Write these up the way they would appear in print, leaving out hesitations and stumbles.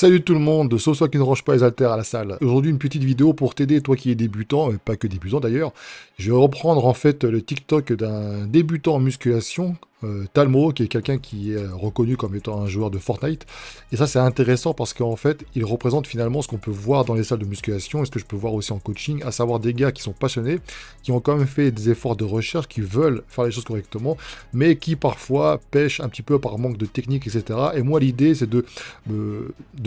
Salut tout le monde, sauf toi qui ne range pas les haltères à la salle. Aujourd'hui une petite vidéo pour t'aider, toi qui es débutant, et pas que débutant d'ailleurs. Je vais reprendre en fait le TikTok d'un débutant en musculation, Talmo, qui est quelqu'un qui est reconnu comme étant un joueur de Fortnite. Et ça c'est intéressant parce qu'en fait il représente finalement ce qu'on peut voir dans les salles de musculation et ce que je peux voir aussi en coaching, à savoir des gars qui sont passionnés, qui ont quand même fait des efforts de recherche, qui veulent faire les choses correctement, mais qui parfois pêchent un petit peu par manque de technique, etc. Et moi l'idée c'est de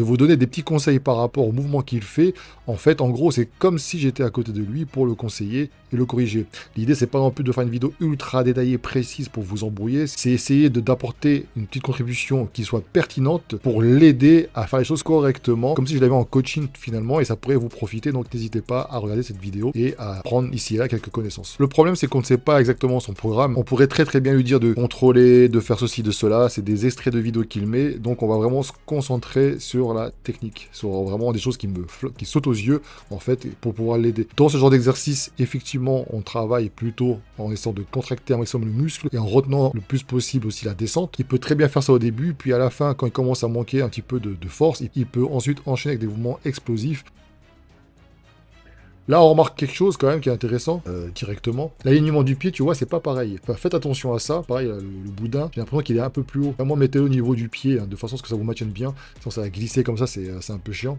vous donner des petits conseils par rapport au mouvement qu'il fait. En fait, en gros, c'est comme si j'étais à côté de lui pour le conseiller et le corriger. L'idée, c'est pas non plus de faire une vidéo ultra détaillée, précise pour vous embrouiller. C'est essayer d'apporter une petite contribution qui soit pertinente pour l'aider à faire les choses correctement, comme si je l'avais en coaching finalement, et ça pourrait vous profiter. Donc, n'hésitez pas à regarder cette vidéo et à prendre ici et là quelques connaissances. Le problème, c'est qu'on ne sait pas exactement son programme. On pourrait très bien lui dire de contrôler, de faire ceci, de cela. C'est des extraits de vidéos qu'il met. Donc, on va vraiment se concentrer sur la technique, sur vraiment des choses qui sautent aux yeux en fait pour pouvoir l'aider. Dans ce genre d'exercice, effectivement, on travaille plutôt en essayant de contracter un maximum le muscle et en retenant le plus possible aussi la descente. Il peut très bien faire ça au début, puis à la fin, quand il commence à manquer un petit peu de force, il peut ensuite enchaîner avec des mouvements explosifs. Là, on remarque quelque chose quand même qui est intéressant, directement. L'alignement du pied, tu vois, c'est pas pareil. Enfin, faites attention à ça. Pareil, le boudin, j'ai l'impression qu'il est un peu plus haut. Vraiment, mettez-le au niveau du pied, hein, de façon à ce que ça vous maintienne bien. Sinon, ça va glisser comme ça, c'est un peu chiant.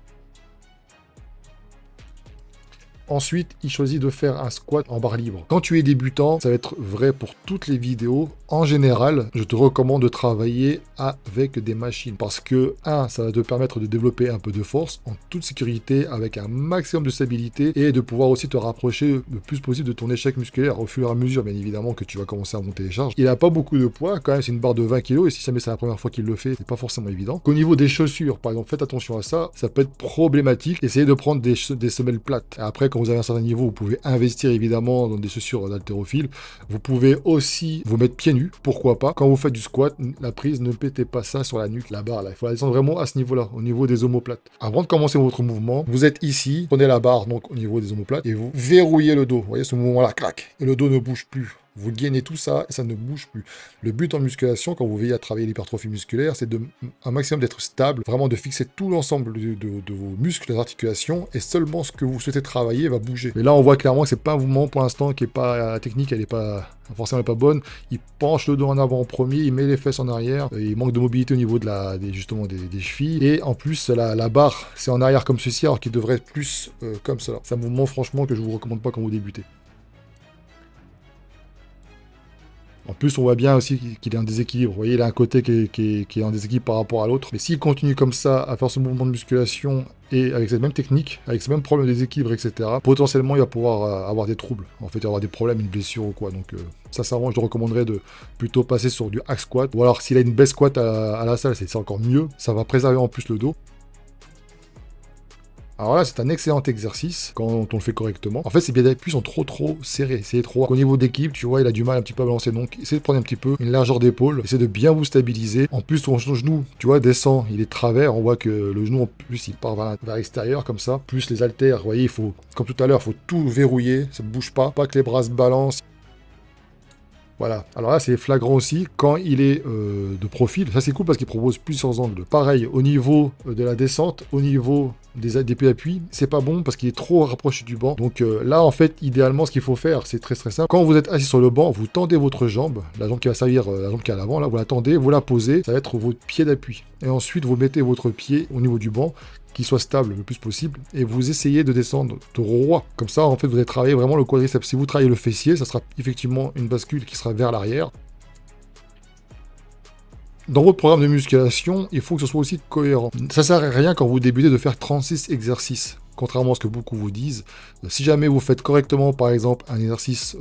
Ensuite, il choisit de faire un squat en barre libre. Quand tu es débutant, ça va être vrai pour toutes les vidéos. En général, je te recommande de travailler avec des machines parce que, ça va te permettre de développer un peu de force en toute sécurité, avec un maximum de stabilité et de pouvoir aussi te rapprocher le plus possible de ton échec musculaire au fur et à mesure, bien évidemment, que tu vas commencer à monter les charges. Il n'a pas beaucoup de poids, quand même, c'est une barre de 20 kg et si jamais c'est la première fois qu'il le fait, c'est pas forcément évident. Qu'au niveau des chaussures, par exemple, faites attention à ça, ça peut être problématique. Essayez de prendre des semelles plates. Après, quand vous avez un certain niveau, vous pouvez investir évidemment dans des chaussures d'haltérophile. Vous pouvez aussi vous mettre pieds nus, pourquoi pas. Quand vous faites du squat, la prise, ne pétez pas ça sur la nuque, la barre là. Il faut la descendre vraiment à ce niveau-là, au niveau des omoplates. Avant de commencer votre mouvement, vous êtes ici, prenez la barre donc au niveau des omoplates et vous verrouillez le dos. Vous voyez ce mouvement-là, clac, et le dos ne bouge plus. Vous gainez tout ça et ça ne bouge plus. Le but en musculation, quand vous veillez à travailler l'hypertrophie musculaire, c'est un maximum d'être stable, vraiment de fixer tout l'ensemble de vos muscles, des articulations, et seulement ce que vous souhaitez travailler va bouger. Mais là, on voit clairement que c'est pas un mouvement pour l'instant qui est pas la technique, elle est pas forcément elle est pas bonne. Il penche le dos en avant en premier, il met les fesses en arrière, il manque de mobilité au niveau de justement des chevilles, et en plus la barre c'est en arrière comme ceci, alors qu'il devrait être plus comme cela. C'est un mouvement franchement que je vous recommande pas quand vous débutez. En plus, on voit bien aussi qu'il est en déséquilibre. Vous voyez, il a un côté qui est en déséquilibre par rapport à l'autre. Mais s'il continue comme ça à faire ce mouvement de musculation et avec cette même technique, avec ce même problème de déséquilibre, etc., potentiellement, il va pouvoir avoir des troubles. En fait, il va avoir des problèmes, une blessure ou quoi. Donc, sincèrement, je le recommanderais de plutôt passer sur du hack squat. Ou alors, s'il a une baisse squat à la salle, c'est encore mieux. Ça va préserver en plus le dos. Alors là, c'est un excellent exercice quand on le fait correctement. En fait, ces pieds d'appui sont trop serrés, c'est étroit. Au niveau d'équilibre, tu vois, il a du mal un petit peu à balancer. Donc, essayez de prendre un petit peu une largeur d'épaule. Essayez de bien vous stabiliser. En plus, ton genou, tu vois, descend, il est de travers. On voit que le genou, en plus, il part vers l'extérieur comme ça. Plus les haltères, vous voyez, il faut, comme tout à l'heure, il faut tout verrouiller. Ça ne bouge pas. Pas que les bras se balancent. Voilà, alors là c'est flagrant aussi quand il est de profil, ça c'est cool parce qu'il propose plusieurs angles. Pareil, au niveau de la descente, au niveau des pieds d'appui, c'est pas bon parce qu'il est trop rapproché du banc. Donc là en fait, idéalement ce qu'il faut faire, c'est très simple. Quand vous êtes assis sur le banc, vous tendez votre jambe, la jambe qui va servir, la jambe qui est à l'avant, là vous la tendez, vous la posez, ça va être votre pied d'appui. Et ensuite vous mettez votre pied au niveau du banc, qui soit stable le plus possible, et vous essayez de descendre droit. Comme ça, en fait, vous allez travailler vraiment le quadriceps. Si vous travaillez le fessier, ça sera effectivement une bascule qui sera vers l'arrière. Dans votre programme de musculation, il faut que ce soit aussi cohérent. Ça sert à rien quand vous débutez de faire 36 exercices. Contrairement à ce que beaucoup vous disent, si jamais vous faites correctement, par exemple, un exercice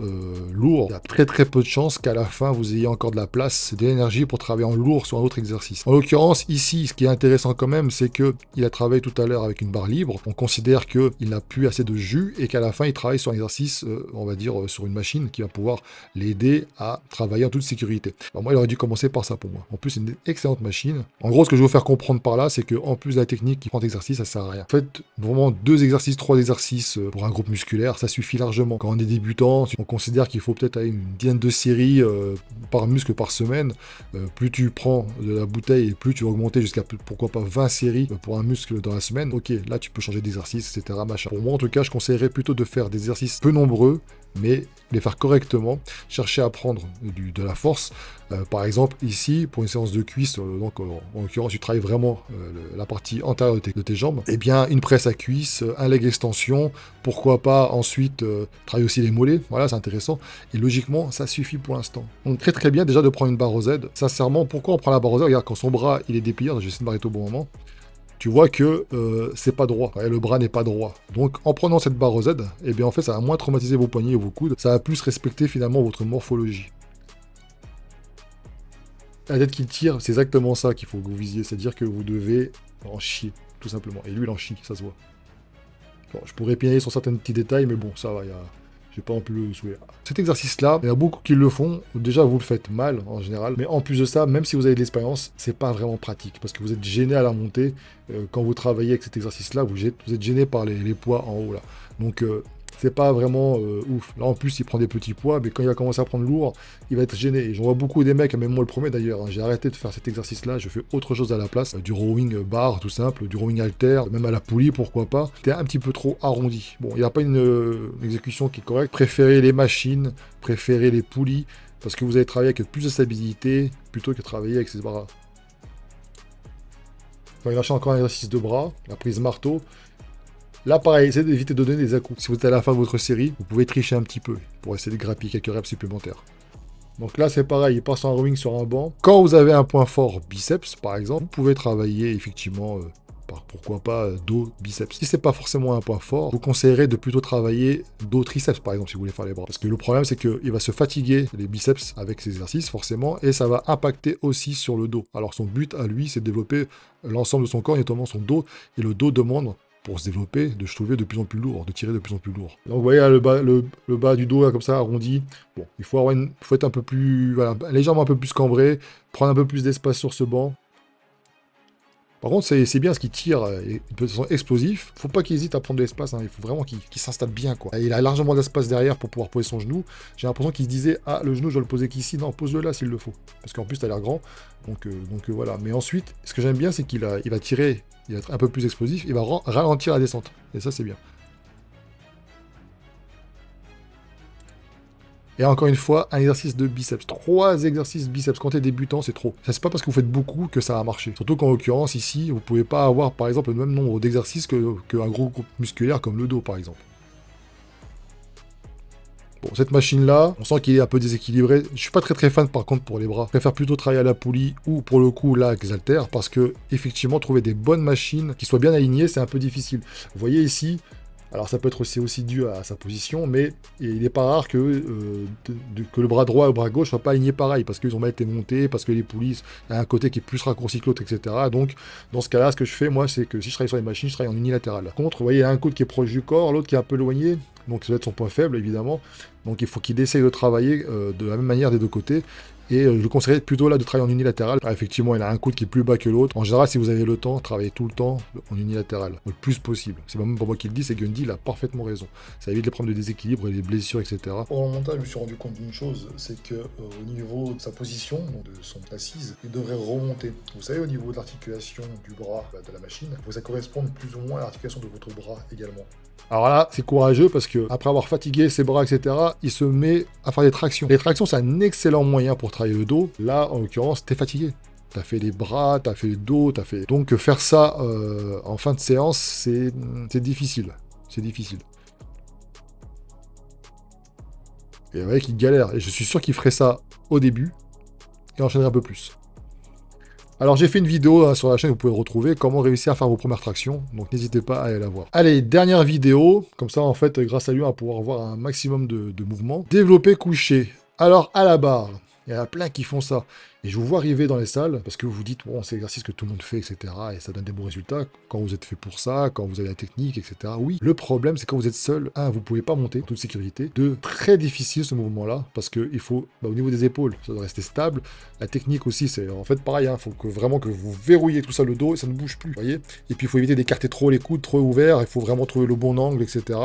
lourd, il y a très peu de chances qu'à la fin, vous ayez encore de la place, de l'énergie pour travailler en lourd sur un autre exercice. En l'occurrence, ici, ce qui est intéressant quand même, c'est qu'il a travaillé tout à l'heure avec une barre libre. On considère qu'il n'a plus assez de jus et qu'à la fin, il travaille sur un exercice, on va dire, sur une machine qui va pouvoir l'aider à travailler en toute sécurité. Alors moi, il aurait dû commencer par ça pour moi. En plus, c'est une excellente machine. En gros, ce que je veux vous faire comprendre par là, c'est qu'en plus de la technique qui prend l'exercice, ça sert à rien. Faites vraiment 2 exercices, 3 exercices pour un groupe musculaire, ça suffit largement. Quand on est débutant, on considère qu'il faut peut-être une dizaine de séries par muscle par semaine. Plus tu prends de la bouteille et plus tu vas augmenter jusqu'à pourquoi pas 20 séries pour un muscle dans la semaine. Ok, là tu peux changer d'exercice, etc. Machin. Pour moi en tout cas, je conseillerais plutôt de faire des exercices peu nombreux, mais les faire correctement, chercher à prendre de la force. Par exemple, ici, pour une séance de cuisse, donc en l'occurrence, tu travailles vraiment la partie antérieure de tes jambes, eh bien, une presse à cuisse, un leg extension, pourquoi pas ensuite travailler aussi les mollets, voilà, c'est intéressant. Et logiquement, ça suffit pour l'instant. Donc très très bien déjà de prendre une barre au Z. Sincèrement, pourquoi on prend la barre au Z? Regarde, quand son bras, il est déplié, je vais essayer de m'arrêter au bon moment. Tu vois que c'est pas droit, ouais, le bras n'est pas droit. Donc en prenant cette barre Z, eh bien en fait ça va moins traumatiser vos poignets et vos coudes, ça va plus respecter finalement votre morphologie. La tête qui tire, c'est exactement ça qu'il faut que vous visiez, c'est-à-dire que vous devez en chier, tout simplement. Et lui il en chie, ça se voit. Bon, je pourrais pinailler sur certains petits détails, mais bon, ça va, j'ai pas non plus le souhait. Cet exercice-là, il y en a beaucoup qui le font. Déjà, vous le faites mal, en général. Mais en plus de ça, même si vous avez de l'expérience, c'est pas vraiment pratique. Parce que vous êtes gêné à la montée. Quand vous travaillez avec cet exercice-là, vous êtes gêné par les poids en haut, là. Donc, c'est pas vraiment ouf. Là, en plus, il prend des petits poids, mais quand il va commencer à prendre lourd, il va être gêné. Et j'en vois beaucoup des mecs, même moi le premier d'ailleurs, hein, j'ai arrêté de faire cet exercice-là, je fais autre chose à la place. Du rowing bar, tout simple, du rowing halter, même à la poulie, pourquoi pas. C'était un petit peu trop arrondi. Bon, il n'y a pas une exécution qui est correcte. Préférez les machines, préférez les poulies, parce que vous allez travailler avec plus de stabilité, plutôt que travailler avec ces bras. Quand il lâche encore un exercice de bras, la prise marteau. Là, pareil, essayez d'éviter de donner des à-coups. Si vous êtes à la fin de votre série, vous pouvez tricher un petit peu pour essayer de grappiller quelques reps supplémentaires. Donc là, c'est pareil, il passe en rowing sur un banc. Quand vous avez un point fort biceps, par exemple, vous pouvez travailler effectivement, pourquoi pas, dos, biceps. Si c'est pas forcément un point fort, je vous conseillerais de plutôt travailler dos, triceps, par exemple, si vous voulez faire les bras. Parce que le problème, c'est qu'il va se fatiguer les biceps avec ces exercices, forcément, et ça va impacter aussi sur le dos. Alors son but à lui, c'est de développer l'ensemble de son corps, notamment son dos, et le dos demande, pour se développer, de se trouver de plus en plus lourd, de tirer de plus en plus lourd. Donc vous voyez là, le bas du dos là, comme ça arrondi. Bon, il faut être un peu plus, voilà, légèrement un peu plus cambré, prendre un peu plus d'espace sur ce banc. Par contre, c'est bien ce qu'il tire de façon explosif. Faut pas qu'il hésite à prendre de l'espace, hein. Il faut vraiment qu'il s'installe bien, quoi. Il a largement d'espace derrière pour pouvoir poser son genou. J'ai l'impression qu'il se disait, ah, le genou, je dois le poser qu'ici. Non, pose-le là s'il le faut. Parce qu'en plus, t'as l'air grand. Donc voilà. Mais ensuite, ce que j'aime bien, c'est qu'il va tirer, il va être un peu plus explosif, il va ralentir la descente. Et ça, c'est bien. Et encore une fois, un exercice de biceps. 3 exercices biceps. Quand tu es débutant, c'est trop. Ça, c'est pas parce que vous faites beaucoup que ça va marcher. Surtout qu'en l'occurrence, ici, vous pouvez pas avoir, par exemple, le même nombre d'exercices qu'un gros groupe musculaire comme le dos, par exemple. Bon, cette machine-là, on sent qu'il est un peu déséquilibré. Je suis pas très fan, par contre, pour les bras. Je préfère plutôt travailler à la poulie ou, pour le coup, là, avec les haltères, parce que, effectivement, trouver des bonnes machines qui soient bien alignées, c'est un peu difficile. Vous voyez ici, alors ça peut être aussi dû à sa position, mais il n'est pas rare que le bras droit et le bras gauche ne soient pas alignés pareil, parce qu'ils ont mal été montés, parce que les poulies, il y a un côté qui est plus raccourci que l'autre, etc. Donc, dans ce cas-là, ce que je fais, moi, c'est que si je travaille sur les machines, je travaille en unilatéral. Par contre, vous voyez, il y a un coude qui est proche du corps, l'autre qui est un peu éloigné, donc ça doit être son point faible, évidemment. Donc il faut qu'il essaye de travailler de la même manière des deux côtés. Et je conseillerais plutôt là de travailler en unilatéral. Alors, effectivement, il a un coude qui est plus bas que l'autre. En général, si vous avez le temps, travaillez tout le temps en unilatéral, le plus possible. C'est même pas moi qui le dis, c'est Gundy, il a parfaitement raison. Ça évite les problèmes de déséquilibre et les blessures, etc. Pour le montage, je me suis rendu compte d'une chose, c'est que au niveau de sa position, donc de son assise, il devrait remonter. Vous savez, au niveau de l'articulation du bras de la machine, il faut que ça corresponde plus ou moins à l'articulation de votre bras également. Alors là, c'est courageux parce que après avoir fatigué ses bras, etc., il se met à faire des tractions. Les tractions, c'est un excellent moyen pour travailler le dos. Là, en l'occurrence, t'es fatigué. T'as fait les bras, t'as fait le dos, t'as fait... Donc faire ça en fin de séance, c'est difficile. C'est difficile. Et vous voyez qu'il galère. Et je suis sûr qu'il ferait ça au début et enchaînerait un peu plus. Alors j'ai fait une vidéo sur la chaîne, vous pouvez retrouver comment réussir à faire vos premières tractions, donc n'hésitez pas à aller la voir. Allez, dernière vidéo, comme ça en fait grâce à lui on va pouvoir avoir un maximum de mouvements. Développer couché. Alors à la barre, il y en a plein qui font ça. Et je vous vois arriver dans les salles, parce que vous vous dites, bon, c'est l'exercice que tout le monde fait, etc. Et ça donne des bons résultats quand vous êtes fait pour ça, quand vous avez la technique, etc. Oui, le problème, c'est quand vous êtes seul, vous pouvez pas monter, en toute sécurité. Deux, très difficile ce mouvement-là, parce qu'il faut, au niveau des épaules, ça doit rester stable. La technique aussi, c'est en fait pareil, il faut vraiment que vous verrouillez tout ça, le dos, et ça ne bouge plus, vous voyez. Et puis il faut éviter d'écarter trop les coudes, trop ouverts, il faut vraiment trouver le bon angle, etc.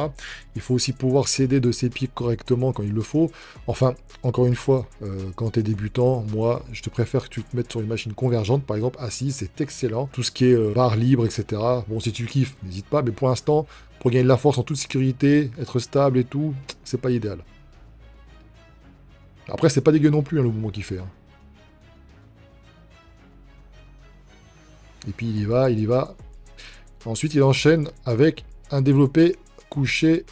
Il faut aussi pouvoir s'aider de ses pieds correctement quand il le faut. Enfin, encore une fois, quand tu es débutant, moi, je te préfère que tu te mettes sur une machine convergente, par exemple, assise, c'est excellent. Tout ce qui est barre libre, etc. Bon, si tu kiffes, n'hésite pas, mais pour l'instant, pour gagner de la force en toute sécurité, être stable et tout, c'est pas idéal. Après, c'est pas dégueu non plus, hein, le mouvement qu'il fait. Hein. Et puis, il y va, il y va. Ensuite, il enchaîne avec un développé couché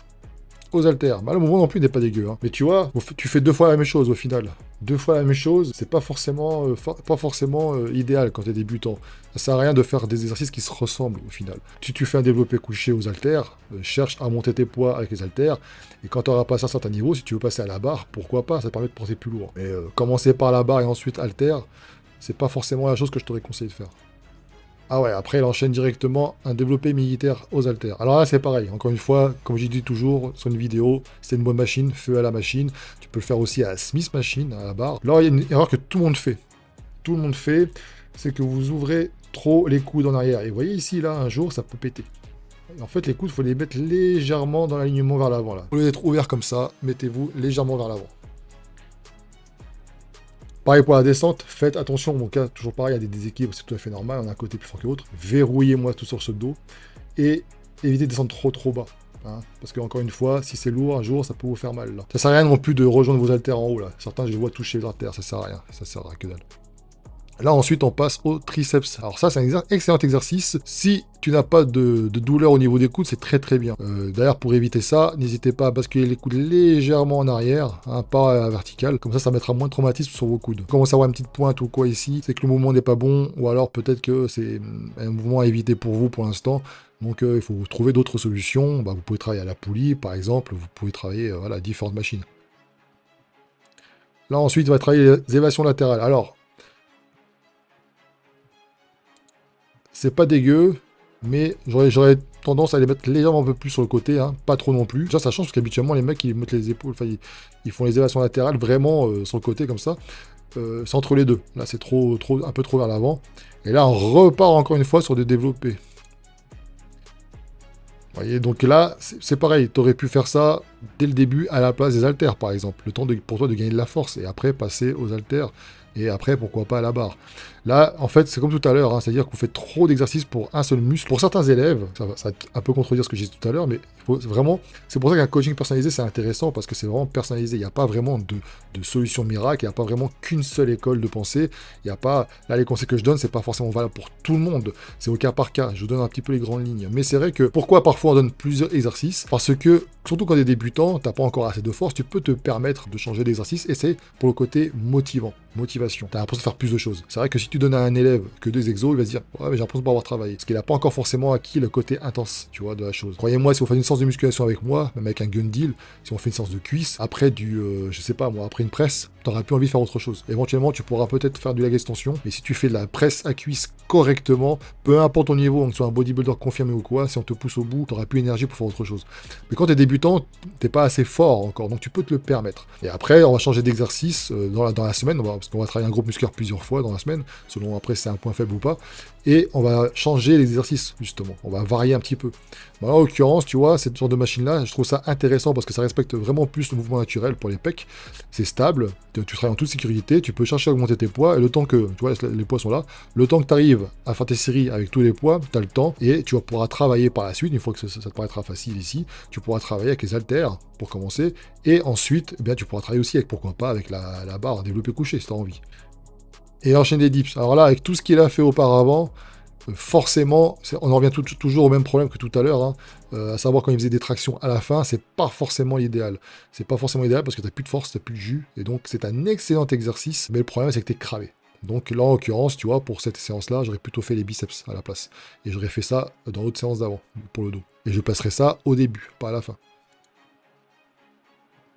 aux haltères. Bah, le mouvement non plus n'est pas dégueu. Hein. Mais tu vois, tu fais deux fois la même chose au final. Deux fois la même chose, c'est pas forcément, idéal quand tu es débutant. Ça sert à rien de faire des exercices qui se ressemblent au final. Si tu fais un développé couché aux haltères, cherche à monter tes poids avec les haltères. Et quand tu auras passé un certain niveau, si tu veux passer à la barre, pourquoi pas, ça te permet de porter plus lourd. Mais commencer par la barre et ensuite haltères, c'est pas forcément la chose que je t'aurais conseillé de faire. Ah ouais, après il enchaîne directement un développé militaire aux haltères. Alors là c'est pareil, encore une fois, comme j'ai dit toujours sur une vidéo, c'est une bonne machine, feu à la machine. Tu peux le faire aussi à la Smith Machine, à la barre. Là il y a une erreur que tout le monde fait. Tout le monde fait, c'est que vous ouvrez trop les coudes en arrière. Et vous voyez ici, là, un jour, ça peut péter. Et en fait, les coudes, il faut les mettre légèrement dans l'alignement vers l'avant, là. Au lieu d'être ouvert comme ça, mettez-vous légèrement vers l'avant. Pareil pour la descente, faites attention, mon cas, toujours pareil, il y a des déséquilibres, c'est tout à fait normal, on a un côté plus fort que l'autre. Verrouillez-moi tout sur ce dos et évitez de descendre trop bas. Hein, parce que encore une fois, si c'est lourd, un jour, ça peut vous faire mal. Là. Ça sert à rien non plus de rejoindre vos haltères en haut. Là. Certains, je les vois toucher les haltères, ça sert à rien, ça sert à que dalle. Là, ensuite, on passe au triceps. Alors ça, c'est un excellent exercice. Si tu n'as pas de douleur au niveau des coudes, c'est très bien. D'ailleurs, pour éviter ça, n'hésitez pas à basculer les coudes légèrement en arrière, hein, pas à la verticale. Comme ça mettra moins de traumatisme sur vos coudes. Commence à avoir une petite pointe ou quoi ici, c'est que le mouvement n'est pas bon, ou alors peut-être que c'est un mouvement à éviter pour vous pour l'instant. Donc il faut trouver d'autres solutions. Bah, vous pouvez travailler à la poulie, par exemple. Vous pouvez travailler voilà, différentes machines. Là, ensuite, on va travailler les élévations latérales. Alors, c'est pas dégueu, mais j'aurais tendance à les mettre légèrement un peu plus sur le côté, hein, pas trop non plus. Déjà, ça change parce qu'habituellement, les mecs, ils mettent les épaules, enfin, ils font les élévations latérales vraiment sur le côté comme ça. C'est entre les deux. Là, c'est un peu trop vers l'avant. Et là, on repart encore une fois sur des développés. Vous voyez, donc là, c'est pareil. Tu aurais pu faire ça dès le début à la place des haltères, par exemple. Le temps pour toi de gagner de la force et après passer aux haltères. Et après, pourquoi pas à la barre. Là, en fait, c'est comme tout à l'heure, hein, c'est-à-dire qu'on fait trop d'exercices pour un seul muscle. Pour certains élèves, ça va un peu contredire ce que j'ai dit tout à l'heure, mais vraiment, c'est pour ça qu'un coaching personnalisé, c'est intéressant, parce que c'est vraiment personnalisé. Il n'y a pas vraiment de solution miracle, il n'y a pas vraiment qu'une seule école de pensée. Il n'y a pas... Là, les conseils que je donne, c'est pas forcément valable pour tout le monde. C'est au cas par cas. Je vous donne un petit peu les grandes lignes. Mais c'est vrai que, pourquoi parfois on donne plusieurs exercices? Parce que, surtout quand tu es débutant, tu n'as pas encore assez de force, tu peux te permettre de changer d'exercice, et c'est pour le côté motivant. Motivation. Tu as l'impression de faire plus de choses. C'est vrai que si tu donnes à un élève que 2 exos, il va se dire ouais, mais j'ai l'impression de pas avoir travaillé. Parce qu'il n'a pas encore forcément acquis le côté intense, tu vois, de la chose. Croyez-moi, si on fait une séance de musculation avec moi, même avec un gun deal, si on fait une séance de cuisse, après je sais pas moi, après une presse, tu n'auras plus envie de faire autre chose. Éventuellement, tu pourras peut-être faire du leg extension, mais si tu fais de la presse à cuisse correctement, peu importe ton niveau, que tu sois un bodybuilder confirmé ou quoi, si on te pousse au bout, tu n'auras plus énergie pour faire autre chose. Mais quand tu es débutant, t'es pas assez fort encore, donc tu peux te le permettre. Et après, on va changer d'exercice dans la semaine, parce qu'on va travailler un groupe musculaire plusieurs fois dans la semaine, selon après si c'est un point faible ou pas, et on va changer les exercices, justement. On va varier un petit peu. Bon, en l'occurrence, tu vois, cette genre de machine-là, je trouve ça intéressant parce que ça respecte vraiment plus le mouvement naturel pour les pecs. C'est stable, tu travailles en toute sécurité, tu peux chercher à augmenter tes poids, et le temps que, tu vois, les poids sont là, le temps que tu arrives à faire tes séries avec tous les poids, tu as le temps, et tu vas pouvoir travailler par la suite, une fois que ça te paraîtra facile ici, tu pourras travailler avec les haltères, pour commencer, et ensuite, eh bien, tu pourras travailler aussi avec, pourquoi pas, avec la barre développée couché, si tu as envie. Et enchaîner des dips. Alors là, avec tout ce qu'il a fait auparavant, forcément, on en revient toujours au même problème que tout à l'heure, hein, à savoir quand il faisait des tractions à la fin, c'est pas forcément l'idéal. C'est pas forcément idéal parce que t'as plus de force, t'as plus de jus, et donc c'est un excellent exercice, mais le problème c'est que t'es cravé. Donc là, en l'occurrence, tu vois, pour cette séance-là, j'aurais plutôt fait les biceps à la place. Et j'aurais fait ça dans l'autre séance d'avant, pour le dos. Et je passerai ça au début, pas à la fin.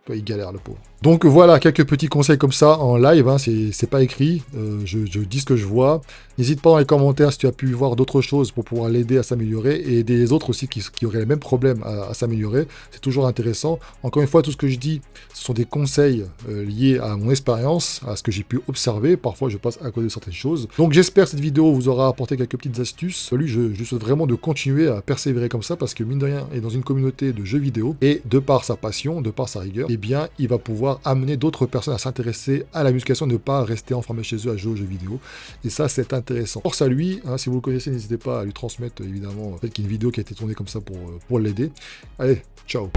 Toi, il galère, le pauvre. Donc voilà, quelques petits conseils comme ça en live, hein, c'est pas écrit, je dis ce que je vois. N'hésite pas dans les commentaires si tu as pu voir d'autres choses pour pouvoir l'aider à s'améliorer et aider les autres aussi qui auraient les mêmes problèmes à s'améliorer. C'est toujours intéressant. Encore une fois, tout ce que je dis, ce sont des conseils liés à mon expérience, à ce que j'ai pu observer. Parfois, je passe à côté de certaines choses. Donc j'espère que cette vidéo vous aura apporté quelques petites astuces. Lui, je souhaite vraiment de continuer à persévérer comme ça parce que mine de rien, il est dans une communauté de jeux vidéo et de par sa passion, de par sa rigueur, eh bien, il va pouvoir amener d'autres personnes à s'intéresser à la musculation, ne pas rester enfermé chez eux à jouer aux jeux vidéo. Et ça, c'est intéressant. Force à lui, hein, si vous le connaissez, n'hésitez pas à lui transmettre, évidemment, peut-être qu'il y a une vidéo qui a été tournée comme ça pour l'aider. Allez, ciao.